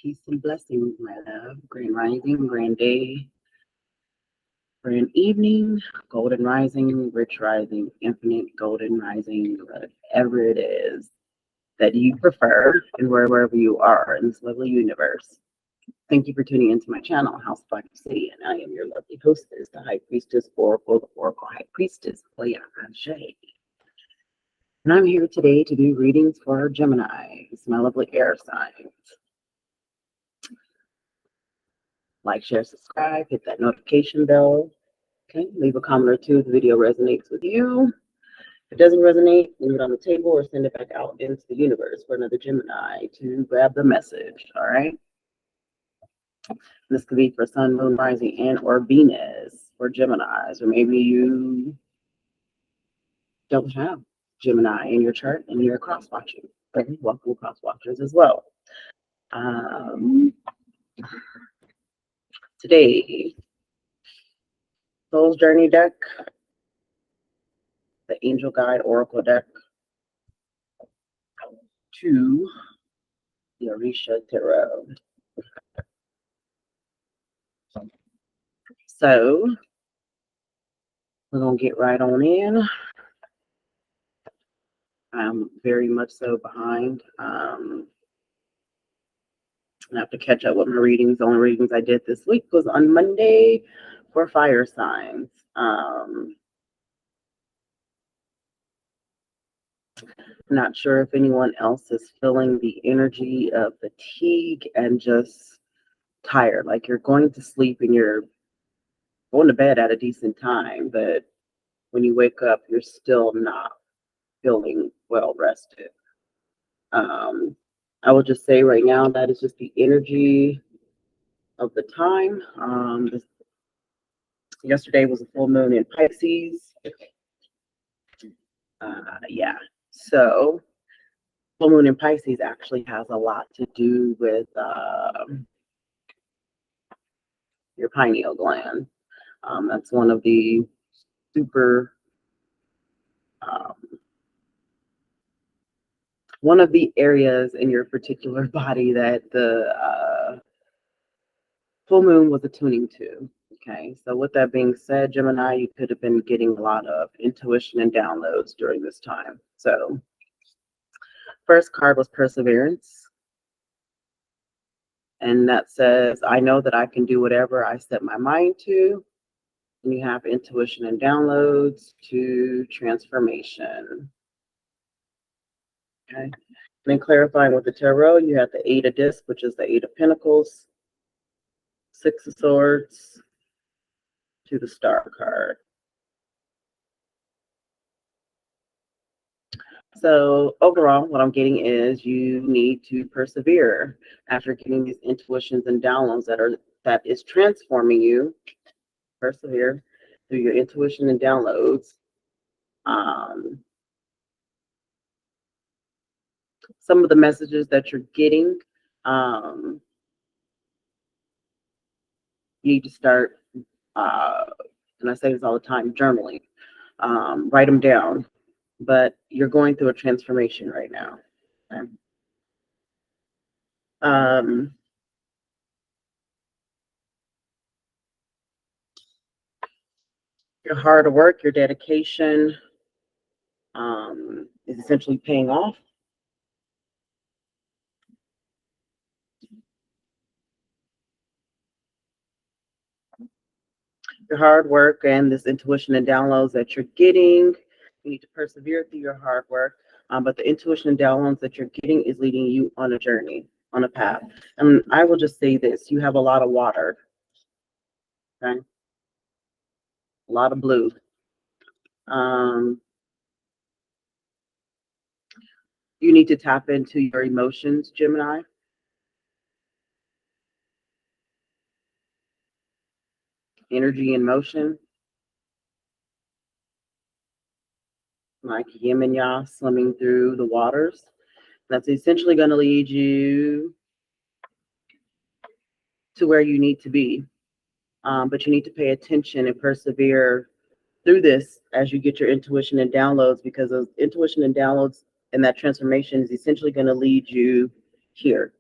Peace and blessings, my love. Grand rising, grand day, grand evening, golden rising, rich rising, infinite golden rising, whatever it is that you prefer and wherever you are in this lovely universe. Thank you for tuning into my channel, House of OBSIDIAN. I am your lovely hostess, the High Priestess Oracle, the Oracle High Priestess, Leah Shea. And I'm here today to do readings for Gemini, my lovely air signs. Like, share, subscribe, hit that notification bell. Okay, leave a comment or two if the video resonates with you. If it doesn't resonate, leave it on the table or send it back out into the universe for another Gemini to grab the message. All right. This could be for Sun, Moon, Rising, and or Venus for Geminis, or maybe you don't have Gemini in your chart and you're cross watching. Okay, welcome cross watchers as well. Today, Soul's Journey deck, the Angel Guide Oracle deck, to the Orisha Tarot. So we're gonna get right on in. I'm very much so behind. I have to catch up with my readings. The only readings I did this week was on Monday for fire signs. Not sure if anyone else is feeling the energy of fatigue and just tired, like you're going to sleep and you're going to bed at a decent time, but when you wake up, you're still not feeling well rested. I will just say right now that is just the energy of the time. Yesterday was a full moon in Pisces. Yeah, so full moon in Pisces actually has a lot to do with your pineal gland. That's one of the super one of the areas in your particular body that the full moon was attuning to. Okay, so with that being said, Gemini, you could have been getting a lot of intuition and downloads during this time. So first card was Perseverance. And that says, I know that I can do whatever I set my mind to. And you have intuition and downloads to transformation. Okay. And then clarifying with the tarot, you have the Eight of Discs, which is the Eight of Pentacles, Six of Swords, to the Star card. So overall, what I'm getting is you need to persevere after getting these intuitions and downloads that is transforming you. Persevere through your intuition and downloads. Some of the messages that you're getting, you need to start, and I say this all the time, journaling. Write them down. But you're going through a transformation right now. Okay? Your hard work, your dedication is essentially paying off. Your hard work and this intuition and downloads that you're getting, you need to persevere through your hard work. But the intuition and downloads that you're getting is leading you on a journey, on a path. And I will just say this, you have a lot of water, okay? A lot of blue. You need to tap into your emotions, Gemini. Energy and motion. Like yin and yang swimming through the waters. That's essentially going to lead you to where you need to be. But you need to pay attention and persevere through this as you get your intuition and downloads, because those intuition and downloads and that transformation is essentially going to lead you here.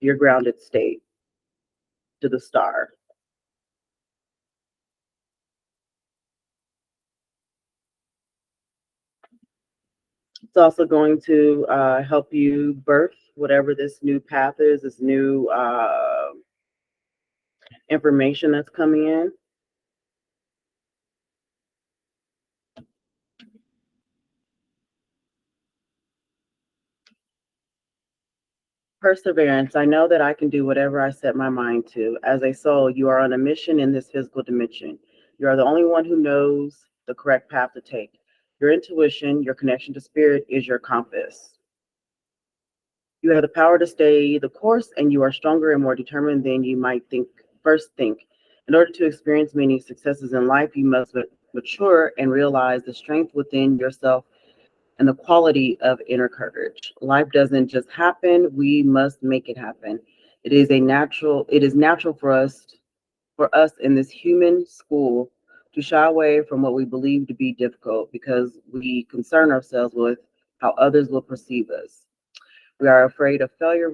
your grounded state to the star. It's also going to help you birth whatever this new path is, this new information that's coming in. Perseverance. I know that I can do whatever I set my mind to. As a soul, you are on a mission in this physical dimension. You are the only one who knows the correct path to take. Your intuition, your connection to spirit is your compass. You have the power to stay the course, and you are stronger and more determined than you might first think. In order to experience many successes in life, you must mature and realize the strength within yourself and the quality of inner courage. Life doesn't just happen, we must make it happen. It is natural for us in this human school to shy away from what we believe to be difficult because we concern ourselves with how others will perceive us. We are afraid of failure,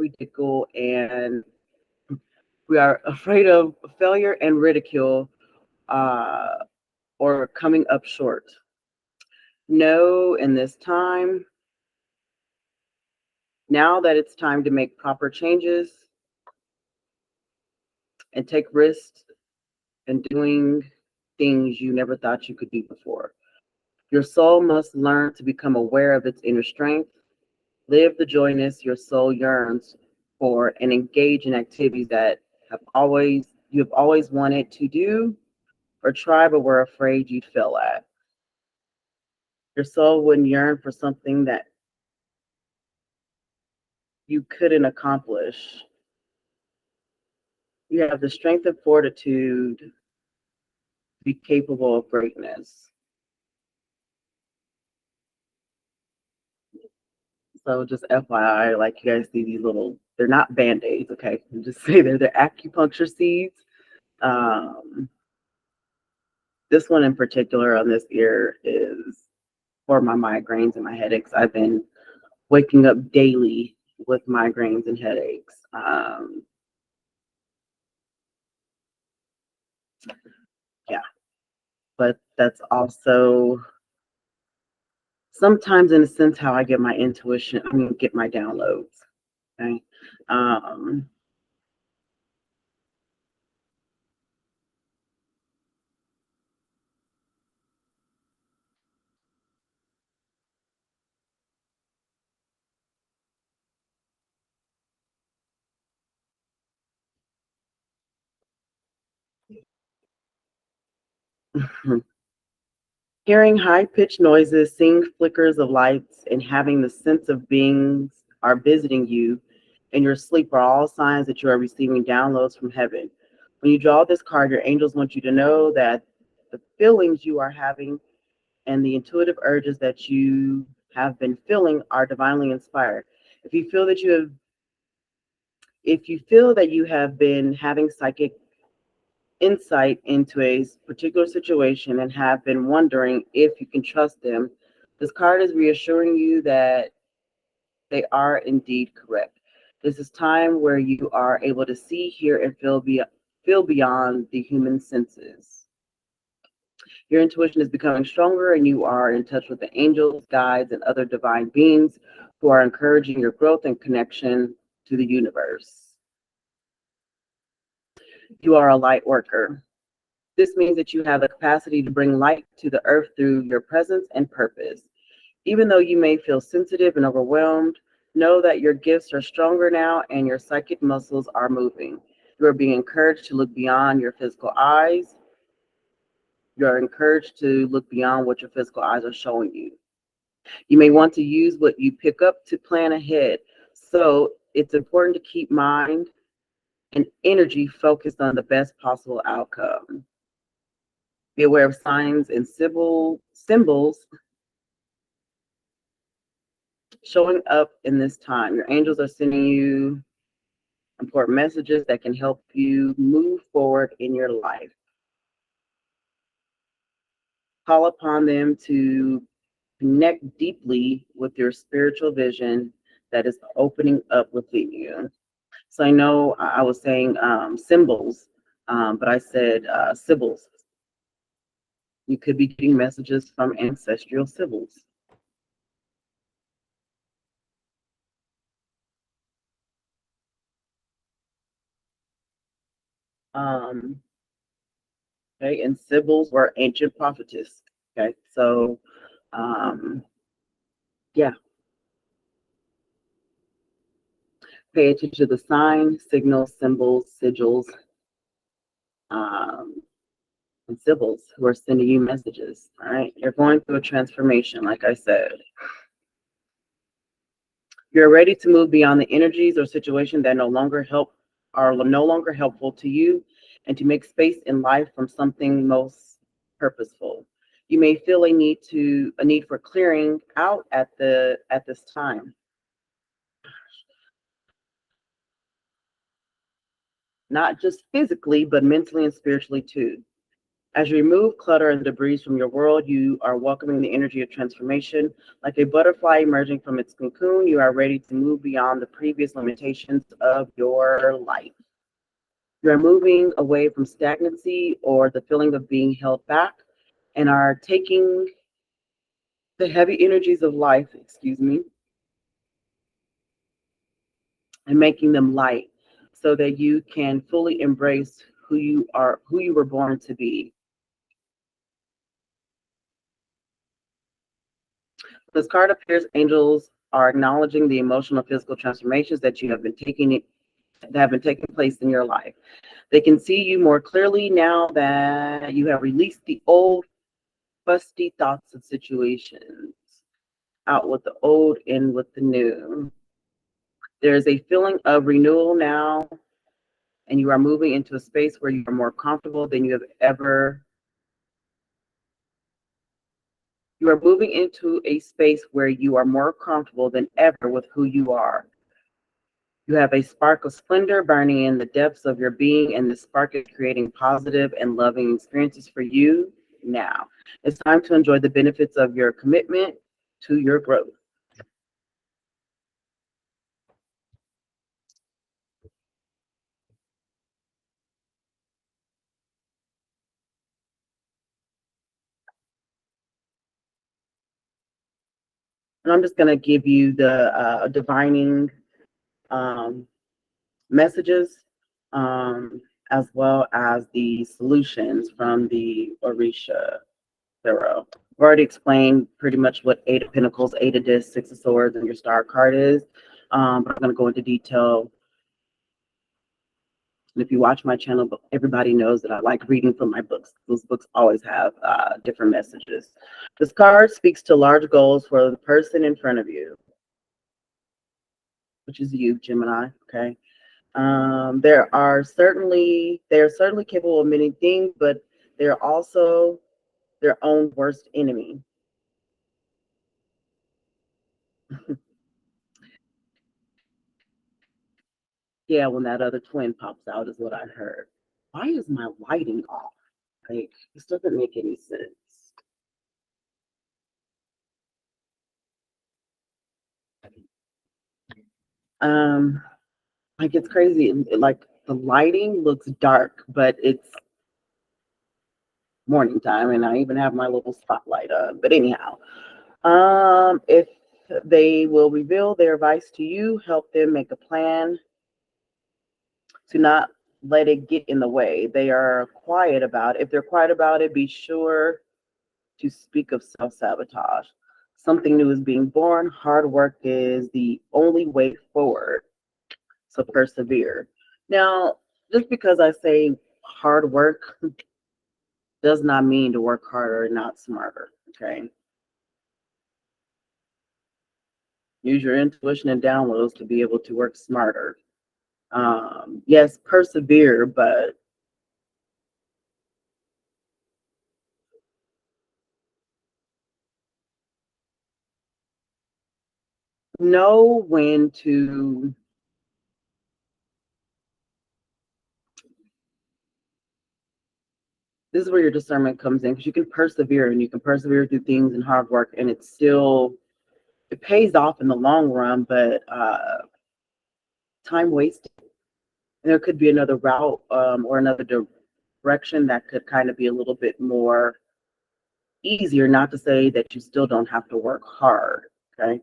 and ridicule, or coming up short. Know in this time, now that it's time to make proper changes and take risks and doing things you never thought you could do before. Your soul must learn to become aware of its inner strength, live the joyness your soul yearns for, and engage in activities that you have always wanted to do or try but were afraid you'd fail at. Your soul wouldn't yearn for something that you couldn't accomplish. You have the strength and fortitude to be capable of greatness. So just FYI, like you guys see these they're not Band-Aids, okay? I'll just say they're acupuncture seeds. This one in particular on this ear is for my migraines and my headaches. I've been waking up daily with migraines and headaches. Yeah, but that's also sometimes in a sense how I get my intuition, get my downloads. Okay. Hearing high-pitched noises, seeing flickers of lights, and having the sense of beings are visiting you in your sleep are all signs that you are receiving downloads from heaven. When you draw this card, your angels want you to know that the feelings you are having and the intuitive urges that you have been feeling are divinely inspired. If you feel that you have been having psychic insight into a particular situation and have been wondering if you can trust them, this card is reassuring you that they are indeed correct. This is time where you are able to see, hear, and feel beyond the human senses. Your intuition is becoming stronger, and you are in touch with the angels, guides, and other divine beings who are encouraging your growth and connection to the universe. You are a light worker. This means that you have the capacity to bring light to the earth through your presence and purpose. Even though you may feel sensitive and overwhelmed, know that your gifts are stronger now and your psychic muscles are moving. You are being encouraged to look beyond your physical eyes. You are encouraged to look beyond what your physical eyes are showing you. You may want to use what you pick up to plan ahead. So it's important to keep mind and energy focused on the best possible outcome. Be aware of signs and symbols showing up in this time. Your angels are sending you important messages that can help you move forward in your life. Call upon them to connect deeply with your spiritual vision that is opening up within you. So I know I was saying symbols, but I said sibyls. You could be getting messages from ancestral sibyls. Okay, and sibyls were ancient prophetess. Okay, so yeah, pay attention to the signs, signals, symbols, sigils, and sibyls who are sending you messages. All right, you're going through a transformation, like I said. You're ready to move beyond the energies or situations that are no longer helpful to you, and to make space in life from something most purposeful. You may feel a need for clearing out at this time. Not just physically, but mentally and spiritually too. As you remove clutter and debris from your world, you are welcoming the energy of transformation. Like a butterfly emerging from its cocoon, you are ready to move beyond the previous limitations of your life. You are moving away from stagnancy or the feeling of being held back, and are taking the heavy energies of life, and making them light so that you can fully embrace who you were born to be. This card appears, angels are acknowledging the emotional, physical transformations that have been taking place in your life. They can see you more clearly now that you have released the old, fusty thoughts of situations. Out with the old, in with the new. There is a feeling of renewal now, and you are moving into a space where you are more comfortable than you have ever. You are moving into a space where you are more comfortable than ever with who you are. You have a spark of splendor burning in the depths of your being, and the spark is creating positive and loving experiences for you now. It's time to enjoy the benefits of your commitment to your growth. And I'm just going to give you the divining messages, as well as the solutions from the Orisha Tarot. I've already explained pretty much what Eight of Pentacles, Eight of Discs, Six of Swords, and your Star card is. But I'm going to go into detail. And if you watch my channel, everybody knows that I like reading from my books. Those books always have different messages. This card speaks to large goals for the person in front of you, which is you, Gemini. Okay. They are certainly capable of many things, but they're also their own worst enemy. Yeah, when that other twin pops out is what I heard. Why is my lighting off? Like, this doesn't make any sense. Like, it's crazy. Like, the lighting looks dark, but it's morning time, and I even have my little spotlight on. But anyhow, if they will reveal their advice to you, help them make a plan to not let it get in the way. They are quiet about it. If they're quiet about it, be sure to speak of self-sabotage. Something new is being born. Hard work is the only way forward. So persevere. Now, just because I say hard work does not mean to work harder and not smarter. Okay. Use your intuition and downloads to be able to work smarter. Yes, persevere, but know when to this is where your discernment comes in, because you can persevere, and you can persevere through things and hard work, and it pays off in the long run, but time wasted. There could be another route or another direction that could kind of be a little bit more easier, not to say that you still don't have to work hard, okay?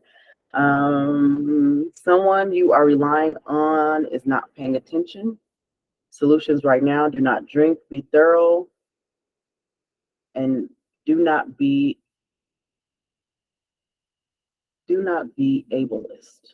Someone you are relying on is not paying attention. Solutions right now: do not drink, be thorough, and do not be ableist.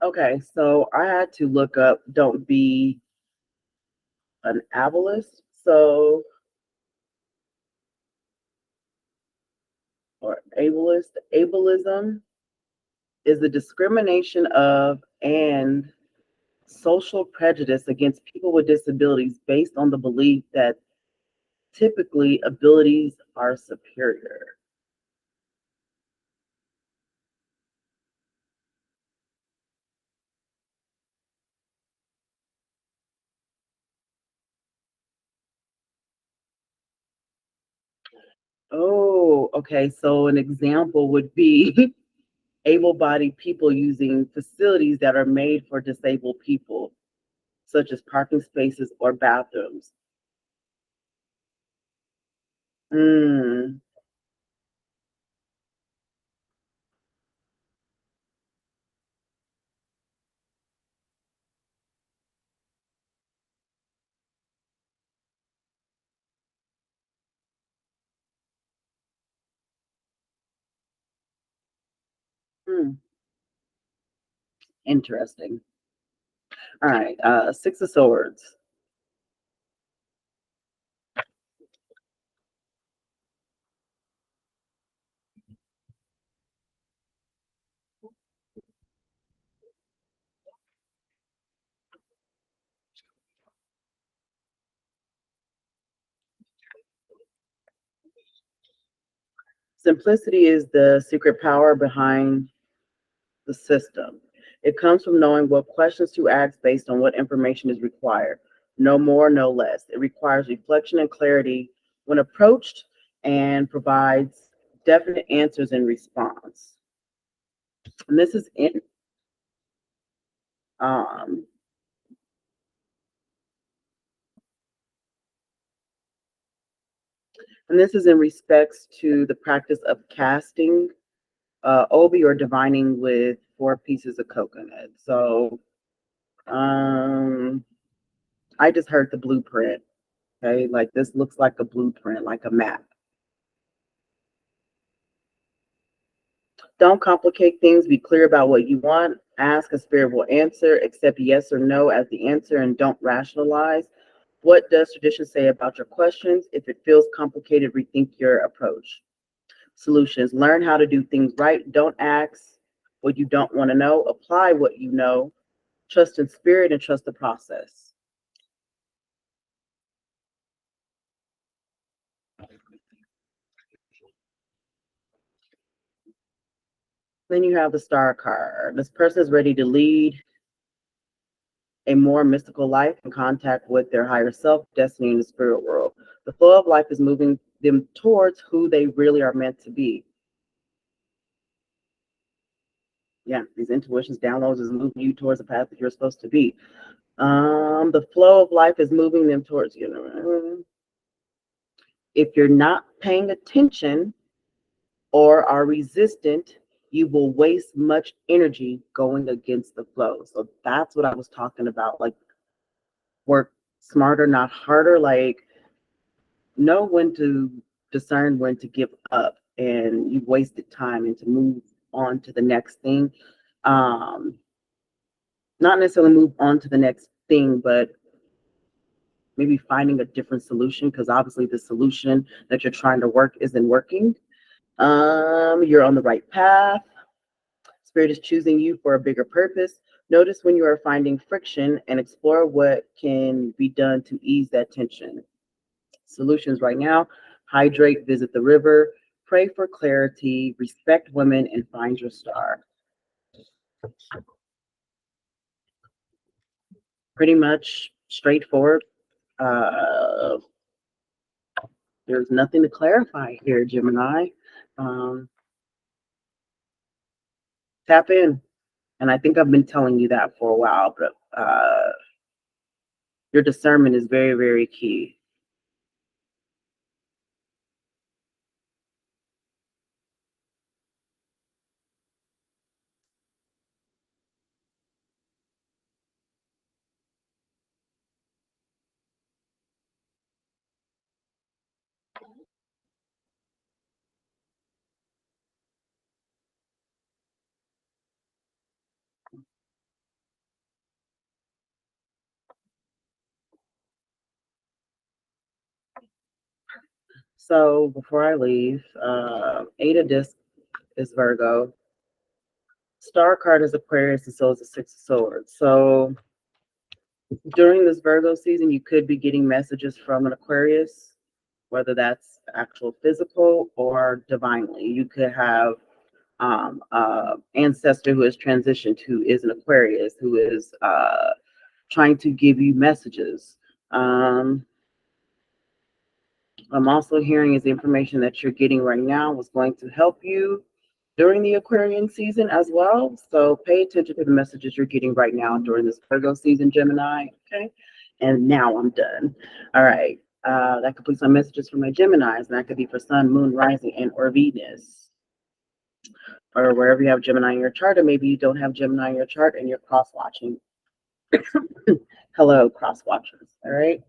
Okay, so I had to look up don't be an ableist. So, or ableist. Ableism is the discrimination of and social prejudice against people with disabilities based on the belief that typically abilities are superior. Oh, okay. So an example would be able-bodied people using facilities that are made for disabled people, such as parking spaces or bathrooms. Mm, mm, interesting. All right. Six of Swords. Simplicity is the secret power behind the system. It comes from knowing what questions to ask based on what information is required. No more, no less. It requires reflection and clarity when approached and provides definite answers in response. And this is in um, and this is in respects to the practice of casting obi or divining with 4 pieces of coconut. So I just heard the blueprint. Okay, like this looks like a blueprint, like a map. Don't complicate things. Be clear about what you want. Ask, a spirit will answer. Accept yes or no as the answer and don't rationalize. What does tradition say about your questions? If it feels complicated, rethink your approach. Solutions: learn how to do things right. Don't ask what you don't want to know. Apply what you know. Trust in spirit and trust the process. Then you have the Star card. This person is ready to lead a more mystical life in contact with their higher self, destiny, and the spirit world. The flow of life is moving them towards who they really are meant to be. Yeah, these intuitions, downloads is moving you towards the path that you're supposed to be. The flow of life is moving them towards you know. If you're not paying attention or are resistant, you will waste much energy going against the flow. So that's what I was talking about. Like, work smarter, not harder. Like, know when to discern when to give up and you've wasted time and to move on to the next thing. Um, Not necessarily move on to the next thing, but maybe finding a different solution, because obviously the solution that you're trying to work isn't working. You're on the right path. Spirit is choosing you for a bigger purpose. Notice when you are finding friction and explore what can be done to ease that tension. Solutions right now: hydrate, visit the river, pray for clarity, respect women, and find your star. Pretty much straightforward. There's nothing to clarify here, Gemini. Tap in. And I think I've been telling you that for a while, but your discernment is very, very key. So before I leave, Eight of Discs is Virgo. Star card is Aquarius, and so is the Six of Swords. So during this Virgo season, you could be getting messages from an Aquarius, whether that's actual physical or divinely. You could have ancestor who has transitioned, who is an Aquarius, who is trying to give you messages. I'm also hearing is the information that you're getting right now was going to help you during the Aquarian season as well. So pay attention to the messages you're getting right now during this Virgo season, Gemini. Okay. And now I'm done. All right. That completes my messages for my Geminis, and that could be for Sun, Moon, Rising, and or Venus, or wherever you have Gemini in your chart, or maybe you don't have Gemini in your chart and you're cross-watching. Hello, cross-watchers. All right.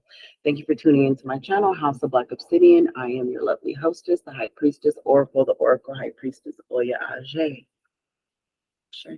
Thank you for tuning into my channel, House of Black Obsidian. I am your lovely hostess, the High Priestess Oracle, the Oracle High Priestess, Oya Ajay. Sure.